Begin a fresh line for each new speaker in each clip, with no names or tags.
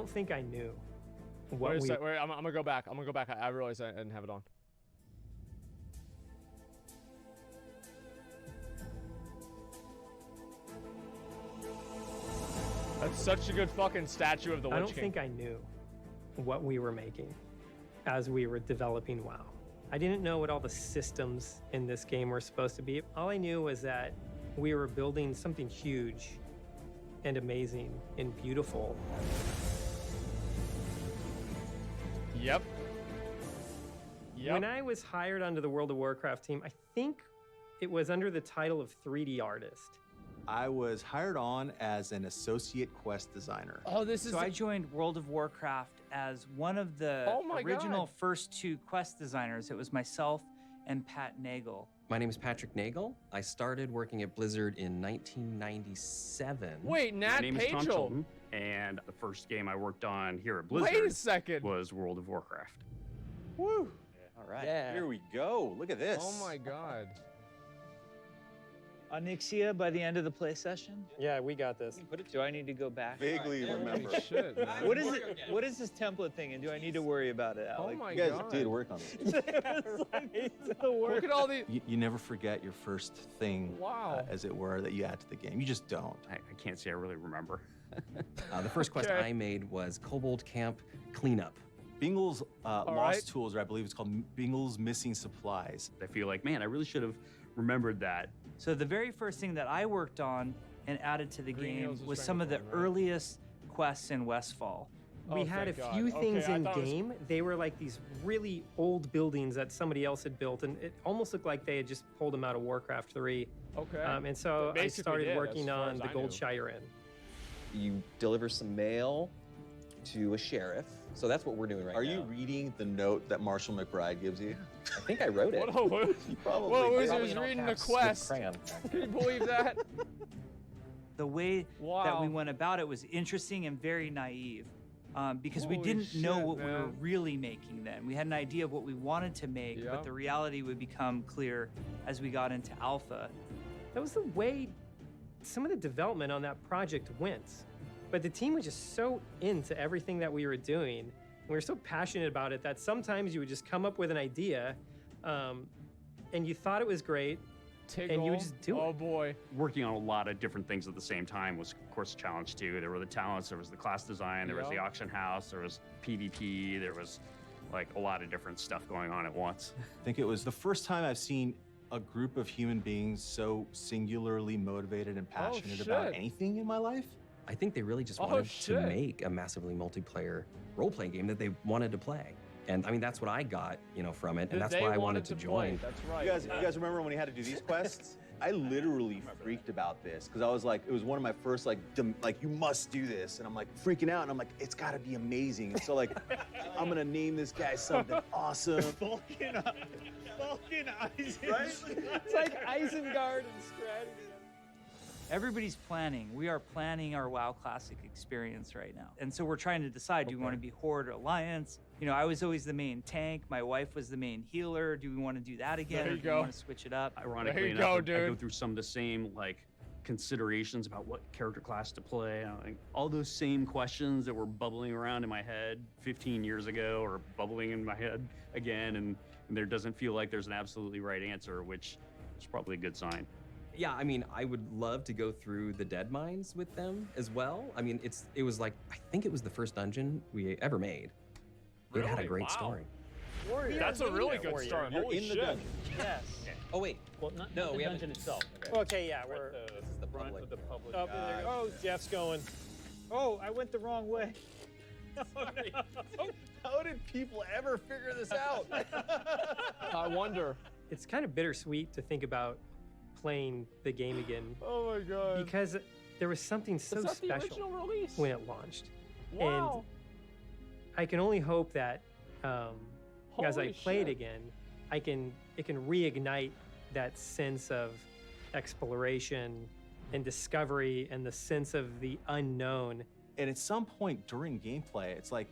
don't think I knew
Wait a sec, wait, I'm gonna go back. I realized I didn't have it on. That's such a good fucking statue of the Lich King.
I don't think I knew what we were making as we were developing WoW. I didn't know what all the systems in this game were supposed to be. All I knew was that we were building something huge and amazing and beautiful.
Yep.
When I was hired onto the World of Warcraft team, I think it was under the title of 3D artist.
I was hired on as an associate quest designer.
Oh, this is.
So I joined World of Warcraft as one of the original first two quest designers. It was myself and Pat Nagel.
My name is Patrick Nagel. I started working at Blizzard in 1997.
Wait, Nat
My name is Tom
Pagel.
Chilton, and the first game I worked on here at Blizzard
Wait a second.
was World of Warcraft.
Woo!
All right.
Yeah.
Here we go. Look at this.
Oh my god.
Onyxia by the end of the play session?
Yeah, we got this.
Do I need to go back?
Vaguely remember.
Holy shit, man.
What is it? What is this template thing, and do I need to worry about it,
Oh
Alex?
my
You guys
god.
did work on this.
It's the worst.
Look at all the.
You never forget your first thing,
Wow.
as it were, that you add to the game. You just don't.
I can't say I really remember.
The first quest
Okay.
I made was Kobold Camp Cleanup.
Bingle's Lost
right.
Tools, or I believe it's called Bingle's Missing Supplies.
I feel like, man, I really should have remembered that.
So the very first thing that I worked on and added to the
Green
game
Hills is
was some of the
Stranglehold, right?
earliest quests in Westfall.
We
Oh,
had a
thank God.
few
Okay,
things
I
in
thought it was-
game. They were like these really old buildings that somebody else had built, and it almost looked like they had just pulled them out of Warcraft 3.
Okay.
And so
They
I
basically
started
did,
working
as far
on
as
the
I
Gold
knew.
Shire Inn.
You deliver some mail to a sheriff. So that's what we're doing right now.
Are you reading the note that Marshall McBride gives you?
I think I wrote it.
What?
You probably
Well,
did.
he was reading the quest. Can you believe that?
The way that
Wow.
we went about it was interesting and very naive. Because we
Holy
didn't know
shit,
what we were
man.
really making then. We had an idea of what we wanted to make,
Yeah.
but the reality would become clear as we got into alpha.
That was the way some of the development on that project went. But the team was just so into everything that we were doing. We were so passionate about it that sometimes you would just come up with an idea and you thought it was great, and you would just do
Oh
it.
boy.
Working on a lot of different things at the same time was, of course, a challenge too. There were the talents, there was the class design, there was the
Yep.
auction house, there was PvP, there was like a lot of different stuff going on at once.
I think it was the first time I've seen a group of human beings so singularly motivated and passionate about
shit.
anything in my life.
I think they really just
Oh,
wanted to
shit.
make a massively multiplayer role-playing game that they wanted to play. And I mean, that's what I got, from it, and that's
They
why I wanted to
play.
join.
That's right.
You guys remember when we had to do these quests? I literally freaked about this because I was like, it was one of my first like you must do this, and I'm like freaking out, and I'm like, it's got to be amazing. And so like, I'm gonna name this guy something awesome.
Vulcan Isengard.
Right?
It's like Isengard and strategy.
Everybody's planning. We are planning our WoW Classic experience right now. And so we're trying to decide, do we want to be Horde or Alliance? I was always the main tank. My wife was the main healer. Do we want to do that again?
There
or
you
do we
go.
want to switch it up?
Ironically
There you
enough,
go,
I go
dude.
through some of the same considerations about what character class to play. All those same questions that were bubbling around in my head 15 years ago are bubbling in my head again, and there doesn't feel like there's an absolutely right answer, which is probably a good sign.
Yeah, I mean, I would love to go through the Dead Mines with them as well. I mean, it was like, I think it was the first dungeon we ever made. It had a
Really?
great
Wow.
story.
That's a really good start.
You're
Holy
in the
shit.
dungeon.
Yes.
Oh, wait.
Well, not
No,
the
we haven't-
dungeon itself.
Okay, yeah, we're
This is the public.
up there. Oh, Jeff's going.
Oh, I went the wrong way.
How did people ever figure this out?
I wonder.
It's kind of bittersweet to think about playing the game again
Oh my god.
because there was something so
Is that the
special
original release?
when it launched.
Wow.
I can only hope that as I
Holy
play it
shit.
again, it can reignite that sense of exploration and discovery and the sense of the unknown.
And at some point during gameplay, it's like,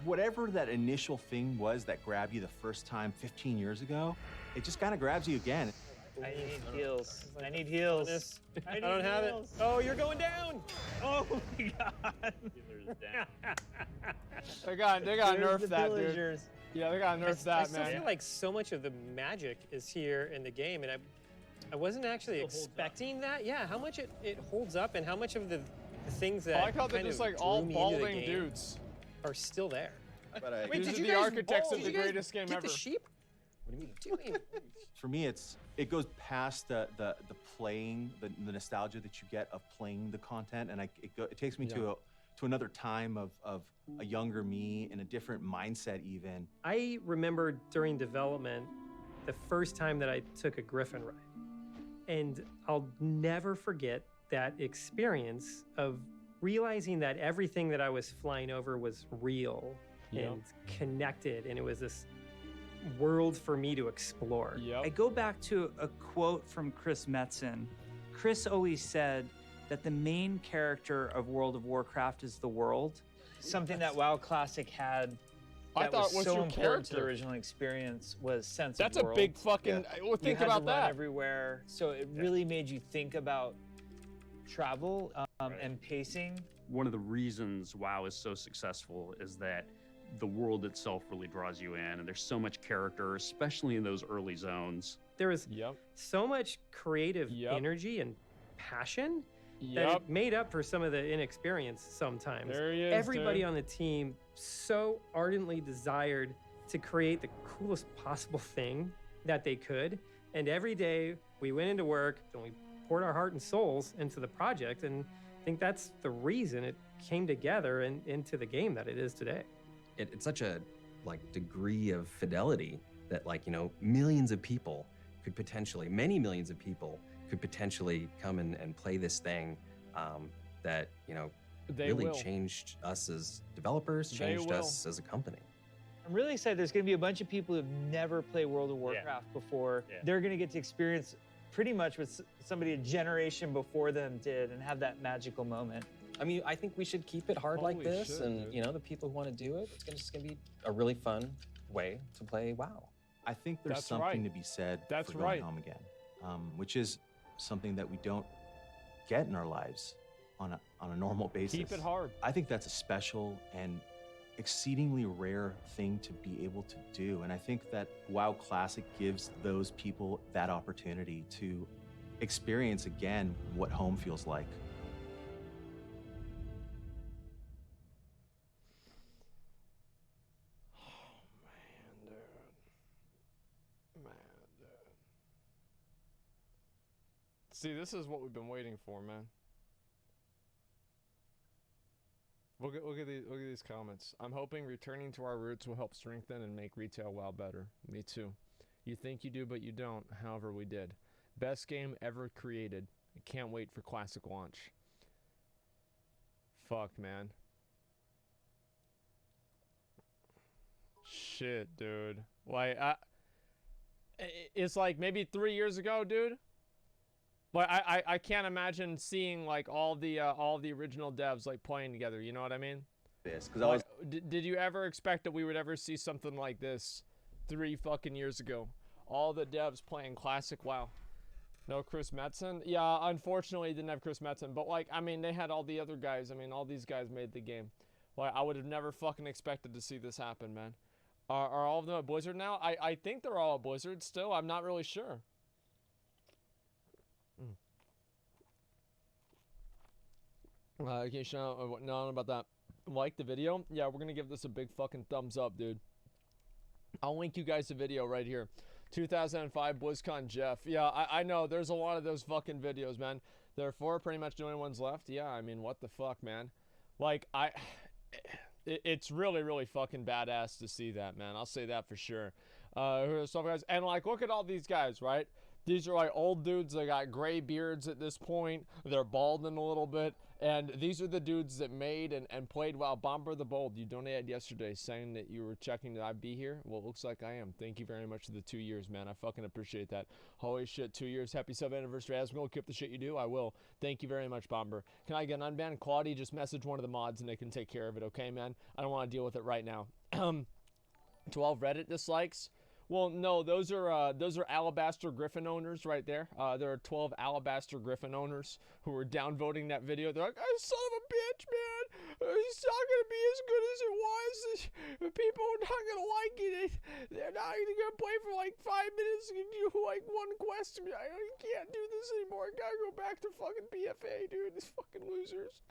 whatever that initial thing was that grabbed you the first time 15 years ago, it just kind of grabs you again.
I need heals. I need heals.
I don't have it. Oh, you're going down.
Oh my god.
They got nerfed that, dude.
Villagers.
Yeah, they got nerfed
I
that,
still
man.
feel like so much of the magic is here in the game, and I wasn't actually expecting that. Yeah, how much it holds up, and how much of the things that
I like how they're
kind
just
of
like all
drew me into the
balding
game
dudes.
are still there.
But I,
Wait,
These
did
are
you
the
guys
architects
bald?
of
Did
the
you guys
greatest game
get
ever.
The sheep? What are you doing?
for me, it goes past the playing, the nostalgia that you get of playing the content, and it takes me to another time of a younger me and a different mindset even.
I remember during development the first time that I took a Griffin ride. And I'll never forget that experience of realizing that everything that I was flying over was real and connected, and it was this world for me to explore.
Yep.
I go back to a quote from Chris Metzen. Chris always said that the main character of World of Warcraft is the world. Something that WoW Classic had
I
that
thought
was
was
so
your
important to the
character.
original experience was sense
That's
of
a
world.
big fucking. Well,
You
think
had
about
to run
that.
everywhere, so it really made you think about travel and pacing.
One of the reasons WoW is so successful is that the world itself really draws you in, and there's so much character, especially in those early zones.
There was
Yep.
so much creative
Yep.
energy and passion that
Yep.
it made up for some of the inexperience sometimes.
There he is,
Everybody
dude.
on the team so ardently desired to create the coolest possible thing that they could. And every day we went into work and we poured our heart and souls into the project. And I think that's the reason it came together and into the game that it is today.
It's such a degree of fidelity that millions of people could potentially, many millions of people could potentially come and play this thing that
They
really
will.
changed us as developers,
They
changed
will.
us as a company.
I'm really excited. There's going to be a bunch of people who've never played World of Warcraft before.
Yeah.
They're going to get to experience pretty much what somebody a generation before them did and have that magical moment.
I mean, I think we should keep it hard like
Holy
this,
shit,
and
dude.
the people who want to do it, it's just gonna be a really fun way to play WoW.
I think there's
That's
something
right.
to be said
That's
for going
right.
home again, which is something that we don't get in our lives on a normal basis.
Keep it hard.
I think that's a special and exceedingly rare thing to be able to do, and I think that WoW Classic gives those people that opportunity to experience again what home feels like.
See, this is what we've been waiting for, man. Look at these comments. I'm hoping returning to our roots will help strengthen and make retail WoW better. Me too. You think you do, but you don't. However, we did. Best game ever created. I can't wait for Classic launch. Fuck, man. Shit, dude. Like, it's like maybe 3 years ago, dude. But I can't imagine seeing like all the original devs like playing together. You know what I mean?
This because I was
Did you ever expect that we would ever see something like this 3 fucking years ago? All the devs playing Classic WoW. No Chris Metzen? Yeah, unfortunately, didn't have Chris Metzen. But like, I mean, they had all the other guys. I mean, all these guys made the game. Like, I would have never fucking expected to see this happen, man. Are all of them at Blizzard now? I think they're all at Blizzard still. I'm not really sure. Okay, Sean, no, about that. Like the video? Yeah, we're gonna give this a big fucking thumbs up, dude. I'll link you guys the video right here. 2005 BlizzCon Jeff. Yeah, I know. There's a lot of those fucking videos, man. There are 4 pretty much the only ones left. Yeah, I mean, what the fuck, man? Like, it's really, really fucking badass to see that, man. I'll say that for sure. So guys, and like, look at all these guys, right? These are like old dudes that got gray beards at this point. They're balding a little bit. And these are the dudes that made and played WoW. Bomber the Bold, you donated yesterday saying that you were checking that I'd be here. Well, it looks like I am. Thank you very much for the 2 years, man. I fucking appreciate that. Holy shit, 2 years. Happy sub anniversary, Asmongold. Keep the shit you do. I will. Thank you very much, Bomber. Can I get an unban? Claudia, just message one of the mods and they can take care of it, okay, man? I don't want to deal with it right now. 12 Reddit dislikes. Well, no, those are Alabaster Griffin owners right there. There are 12 Alabaster Griffin owners who were downvoting that video. They're like, "Oh, son of a bitch, man! It's not gonna be as good as it was. People are not gonna like it. They're not even gonna play for like 5 minutes and do like one quest. I can't do this anymore. I gotta go back to fucking BFA, dude. These fucking losers."